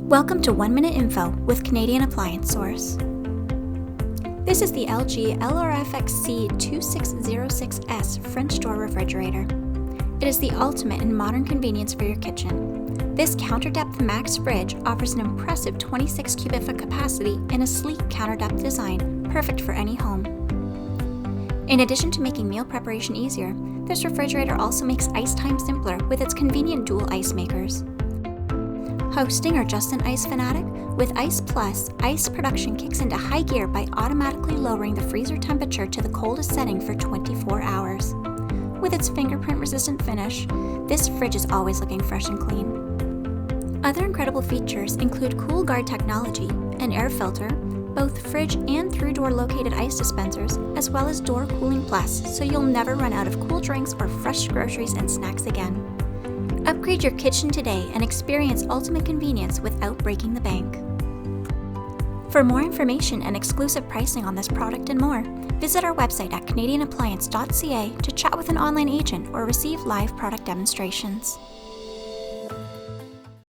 Welcome to 1 Minute Info with Canadian Appliance Source. This is the LG LRFXC2606S French door refrigerator. It is the ultimate in modern convenience for your kitchen. This counter-depth max fridge offers an impressive 26 cubic foot capacity in a sleek counter-depth design, perfect for any home. In addition to making meal preparation easier, this refrigerator also makes ice time simpler with its convenient dual ice makers. Hosting or just an ice fanatic? With Ice Plus, ice production kicks into high gear by automatically lowering the freezer temperature to the coldest setting for 24 hours. With its fingerprint-resistant finish, this fridge is always looking fresh and clean. Other incredible features include Cool Guard technology, an air filter, both fridge and through-door located ice dispensers, as well as door cooling plus, so you'll never run out of cool drinks or fresh groceries and snacks again. Upgrade your kitchen today and experience ultimate convenience without breaking the bank. For more information and exclusive pricing on this product and more, visit our website at canadianappliance.ca to chat with an online agent or receive live product demonstrations.